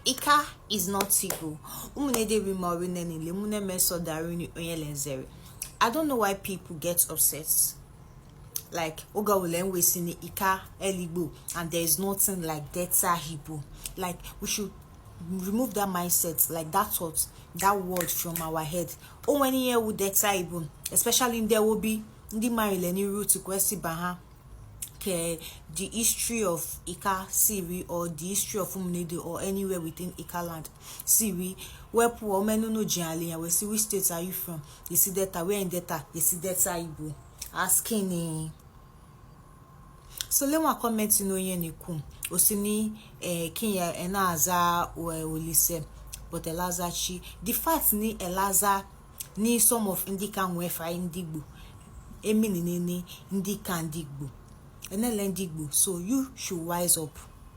Ika is not Igbo. I don't know why people get upset. Like Oga will always say Ika Igbo and there is nothing like Delta Ebo. Like we should remove that mindset, like that thought, that word from our head. Oh, when you with Delta Ebo, especially in there will be the Marileni route to Kwesi Baha. The history of Ika Siri or the history of Umunede or anywhere within Ika land Siri where poor men no generally and we see which states are you from, you see Delta, where in Delta, you see Delta Ebo asking so let me comment no yen kum osini Kenya enaza olise but Elaza chi the fact ni Elaza ni some of Indica wefa Indigbo eminini Indica Indigbo Igbo, so you should wise up,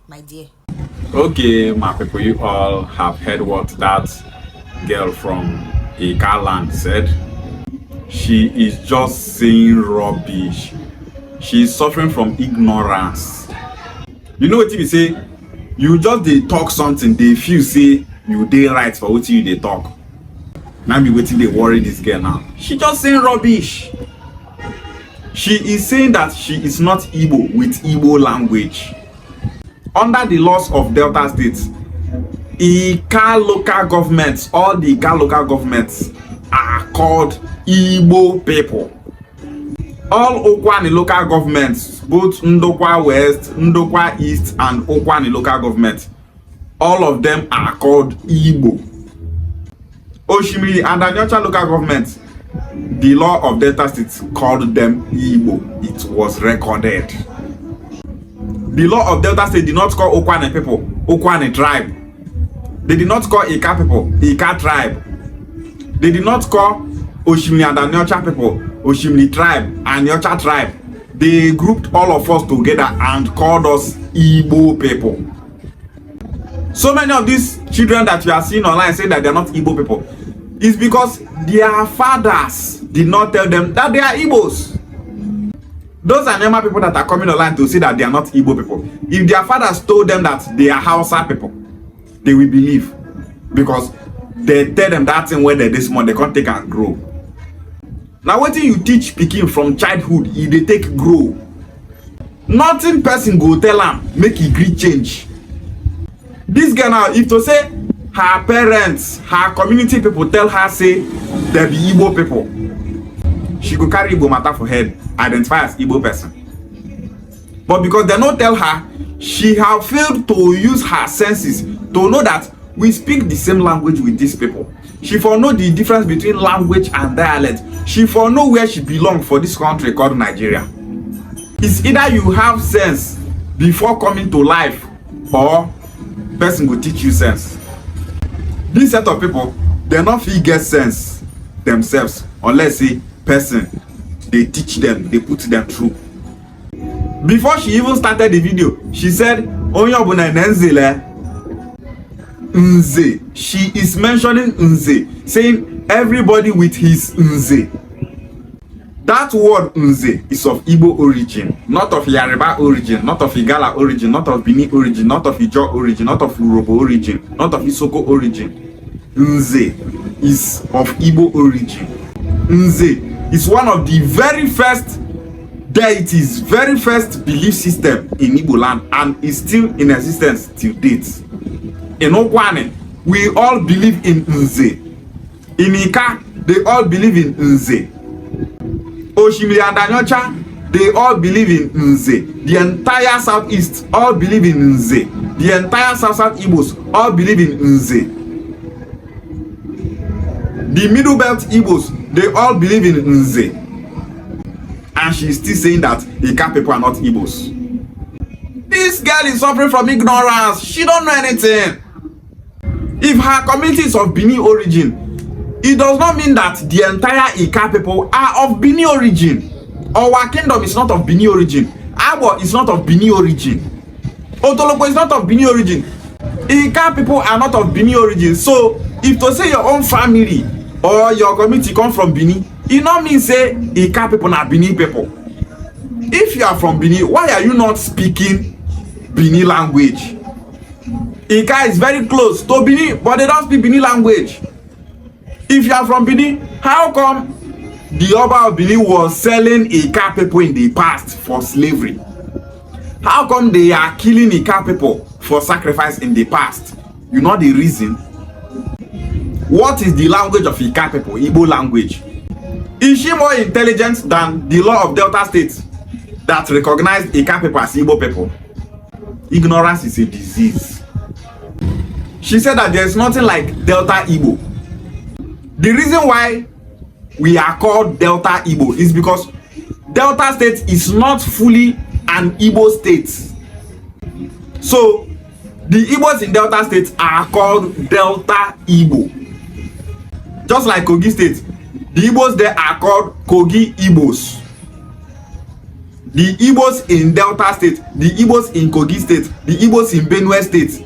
my dear. Okay, my people, you all have heard what that girl from Ika land said. She is just saying rubbish. She is suffering from ignorance. You know what you say? You just they talk something, they feel say you they right for what you they talk. Now be waiting they worry this girl now. She just saying rubbish. She is saying that she is not Igbo with Igbo language. Under the laws of Delta states, Ika local governments, all the Ika local governments are called Igbo people. All Ukwuani local governments, both Ndokwa West, Ndokwa East, and Ukwuani local governments, all of them are called Igbo. Oshimiri and Anyocha local governments, the law of Delta states called them Igbo. It was recorded. The law of Delta state did not call Ukwuani people Ukwuani tribe. They did not call Ika people Ika tribe. They did not call Oshimiri and Anyocha people Oshimiri tribe, Anyocha tribe. They grouped all of us together and called us Igbo people. So many of these children that you are seeing online say that they are not Igbo people. It's because their fathers did not tell them that they are Igbos. Those Anioma people that are coming online to say that they are not Igbo people, if their fathers told them that they are Hausa people, they will believe. Because they tell them that thing when they're this small, they can't take and grow. Now what you teach Peking from childhood, if they take grow, nothing person go tell them, make it great change. This girl now, if to say, her parents, her community people tell her say they be Igbo people, she go carry Igbo matter for head, identify as Igbo person. But because they don't tell her, she have failed to use her senses to know that we speak the same language with these people. She for know the difference between language and dialect. She for know where she belong for this country called Nigeria. It's either you have sense before coming to life, or person will teach you sense. This set of people, they not feel get sense themselves unless say person they teach them, they put them through. Before she even started the video, she said Onyobuna Nenzele Nze. She is mentioning Nze, saying everybody with his Nze. That word Nze is of Igbo origin, not of Yoruba origin, not of Igala origin, not of Bini origin, not of Ijo origin, not of Urobo origin, not of Isoko origin. Nze is of Igbo origin. Nze is one of the very first deities, very first belief system in Igbo land, and is still in existence till date. In Ukwuani, we all believe in Nze. In Ika, they all believe in Nze. Oshimiri and Anyocha, they all believe in Nze. The entire southeast all believe in Nze. The entire south Igbos all believe in Nze. The middle belt Igbos, they all believe in Nze. And she's still saying that Ika people are not Igbos. This girl is suffering from ignorance. She don't know anything. If her community is of Bini origin, it does not mean that the entire Ika people are of Bini origin. Our kingdom is not of Bini origin. Agbor is not of Bini origin. Otolopo is not of Bini origin. Ika people are not of Bini origin. So, if to say your own family or your community come from Bini, it not mean say Ika people are Bini people. If you are from Bini, why are you not speaking Bini language? Ika is very close to Bini, but they don't speak Bini language. If you are from Bini, how come the Oba of Bini was selling Ika people in the past for slavery? How come they are killing Ika people for sacrifice in the past? You know the reason? What is the language of Ika people? Igbo language. Is she more intelligent than the law of Delta states that recognized Ika people as Igbo people? Ignorance is a disease. She said that there is nothing like Delta Ebo. The reason why we are called Delta Ebo is because Delta state is not fully an Igbo state. So the Igbos in Delta state are called Delta Ebo. Just like Kogi state, the Igbos there are called Kogi Igbos. The Igbos in Delta state, the Igbos in Kogi state, the Igbos in Benue state,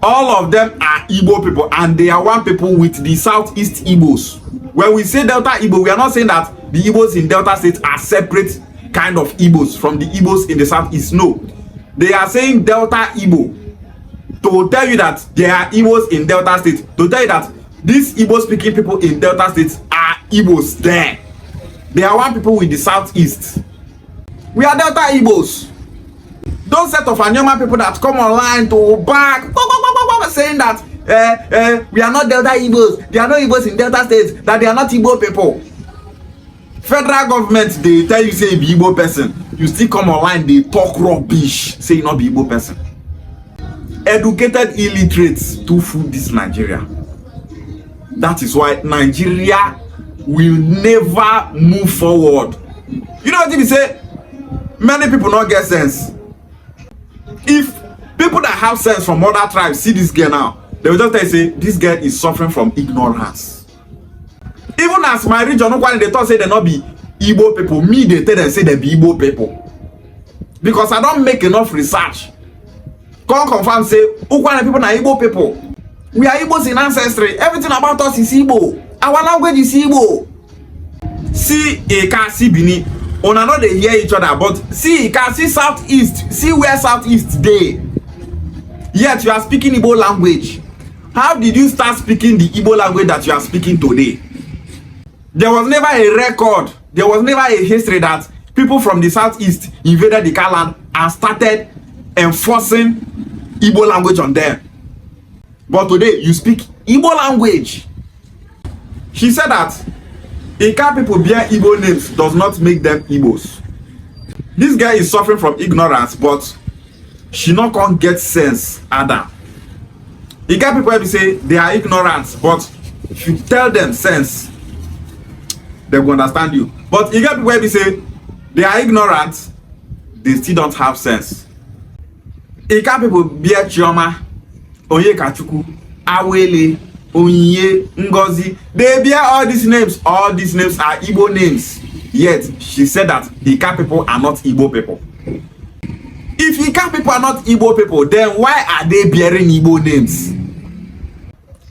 all of them are Igbo people, and they are one people with the Southeast Igbos. When we say Delta Ebo, we are not saying that the Igbos in Delta state are separate kind of Igbos from the Igbos in the Southeast. No, they are saying Delta Ebo to tell you that there are Igbos in Delta state, to tell you that these Igbo speaking people in Delta state are Igbos there. They are one people with the Southeast. We are Delta Igbos. Those set of Anioma people that come online to back saying that we are not Delta Igbos, there are no Igbos in Delta states, that they are not Igbo people. Federal government, they tell you say be Igbo person, you still come online, they talk rubbish, say you not be Igbo person. Educated illiterates to food this Nigeria. That is why Nigeria will never move forward. You know what they say? Many people not get sense. If people that have sense from other tribes see this girl now, they will just tell you, say, this girl is suffering from ignorance. Even as my region, Ukwuani, they thought say they not be Igbo people. Me, they tell them say they be Igbo people. Because I don't make enough research. Come confirm say, Ukwuani people are Igbo people. We are Igbos in ancestry. Everything about us is Igbo. Our language is Igbo. See Ika, see Bini. Una know they hear each other, but see Ika, see Southeast. See where Southeast dey. Yet you are speaking Igbo language. How did you start speaking the Igbo language that you are speaking today? There was never a record. There was never a history that people from the Southeast invaded the Ika land and started enforcing Igbo language on them. But today, you speak Igbo language. She said that Ika people bear Igbo names does not make them Igbos. This guy is suffering from ignorance, but she not can't get sense, Adam. Ika people will say they are ignorant, but if you tell them sense, they will understand you. But Ika people will say they are ignorant, they still don't have sense. Ika people bear Chioma, Onye Kachuku, Awele, Onye, Ngozi. They bear all these names. All these names are Igbo names. Yet, she said that Ika people are not Igbo people. If Ika people are not Igbo people, then why are they bearing Igbo names?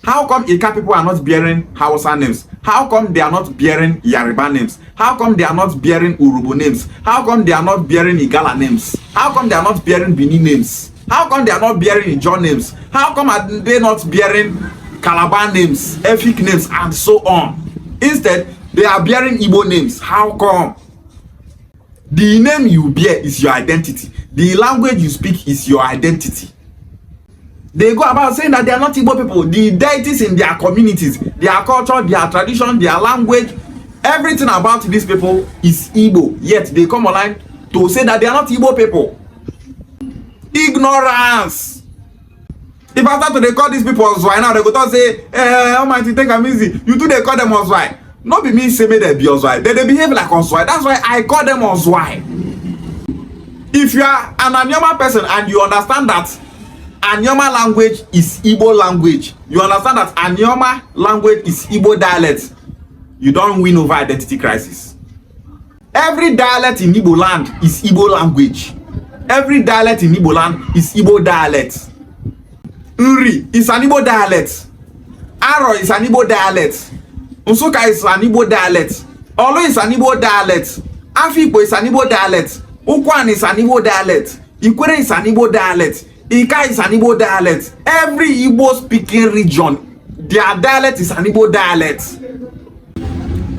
How come Ika people are not bearing Hausa names? How come they are not bearing Yoruba names? How come they are not bearing Urubu names? How come they are not bearing Igala names? How come they are not bearing Bini names? How come they are not bearing Ijaw names? How come are they not bearing Calabar names, Efik names, and so on? Instead, they are bearing Igbo names. How come? The name you bear is your identity. The language you speak is your identity. They go about saying that they are not Igbo people. The deities in their communities, their culture, their tradition, their language, everything about these people is Igbo. Yet they come online to say that they are not Igbo people. Ignorance. If I start to they call these people Ozwai now, they go to say, Almighty, take them easy. You do they call them Ozwai. Not be me say me they be Ozwai. They behave like Ozwai. That's why I call them Ozwai. If you are an Anioma person and you understand that Anioma language is Igbo language, you understand that Anioma language is Igbo dialect, you don't win over identity crisis. Every dialect in Igbo land is Igbo language. Every dialect in Igbo land is Igbo dialect. Uri is an Igbo dialect. Aro is an Igbo dialect. Nsuka is an Igbo dialect. Olu is an Igbo dialect. Afikpo is an Igbo dialect. Ukwuani is an Igbo dialect. Ikwere is an Igbo dialect. Ika is an Igbo dialect. Every Igbo speaking region, their dialect is an Igbo dialect.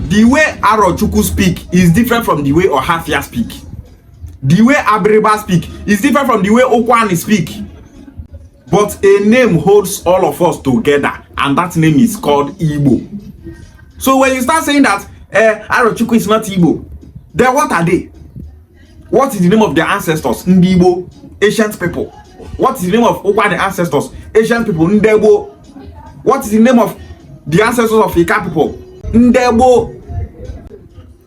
The way Arochukwu speak is different from the way Ohafia speak. The way Abreba speak is different from the way Ukwuani speak. But a name holds all of us together, and that name is called Igbo. So when you start saying that Arochukwu is not Igbo, then what are they? What is the name of their ancestors? Igbo, ancient people. What is the name of Ukwuani ancestors? Ancient people. Ndebo. What is the name of the ancestors of Ika people? Ndebo.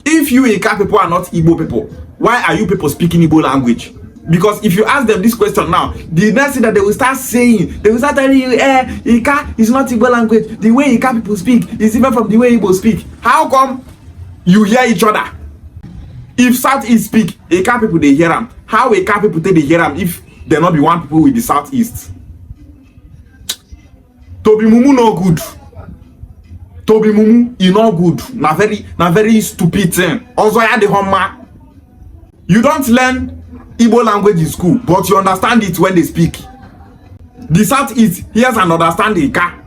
If you Ika people are not Igbo people, why are you people speaking Igbo language? Because if you ask them this question now, the next thing that they will start saying, they will start telling you, Ika is not Igbo language. The way Ika people speak is different from the way Igbo speak. How come you hear each other? If Southeast speak, Ika people they hear them. How Ika people they hear them if they not be one people with the Southeast? Tobi Mumu no good. Tobi Mumu is not good. Na very stupid thing. Also, I had the Homa. You don't learn Igbo language in school, but you understand it when they speak. The Southeast hears and understands Ika.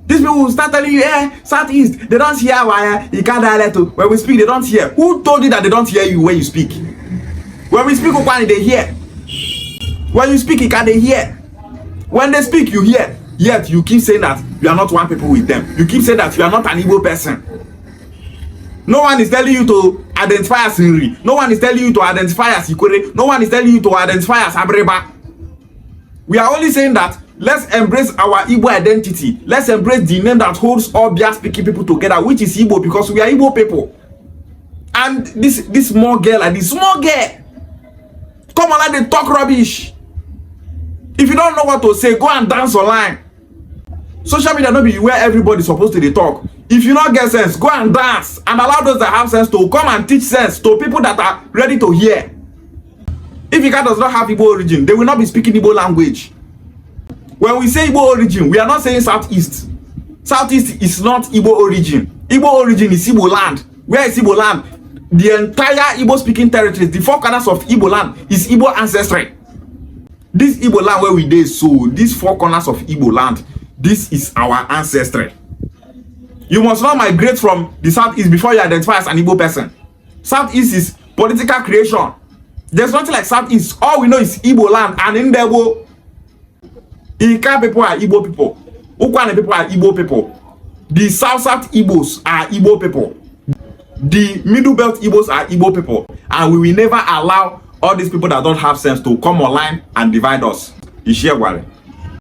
These people will start telling you, Southeast, they don't hear our Ika dialect. When we speak, they don't hear. Who told you that they don't hear you when you speak? When we speak Ukwuani, they hear. When you speak Ika, they hear. When they speak, you hear. Yet you keep saying that you are not one people with them. You keep saying that you are not an Igbo person. No one is telling you to identify as Nri. No one is telling you to identify as Ikore. No one is telling you to identify as Abreba. We are only saying that let's embrace our Igbo identity. Let's embrace the name that holds all Bia speaking people together, which is Igbo, because we are Igbo people. And this small girl, like this small girl, come on, let them talk rubbish. If you don't know what to say, go and dance online. Social media not be where everybody's supposed to talk. If you not get sense, go and dance and allow those that have sense to come and teach sense to people that are ready to hear. If Ika does not have Igbo origin, they will not be speaking Igbo language. When we say Igbo origin, we are not saying Southeast. Southeast is not Igbo origin. Igbo origin is Igbo land. Where is Igbo land? The entire Igbo speaking territories, the 4 corners of Igbo land is Igbo ancestry. This Igbo land where we dey, so these 4 corners of Igbo land, this is our ancestry. You must not migrate from the Southeast before you identify as an Igbo person. Southeast is political creation. There's nothing like Southeast. All we know is Igbo land, and in Ndebo, Ika people are Igbo people. Ukwuani people are Igbo people. The South Igbos are Igbo people. The Middle Belt Igbos are Igbo people. And we will never allow all these people that don't have sense to come online and divide us. Ishiagware.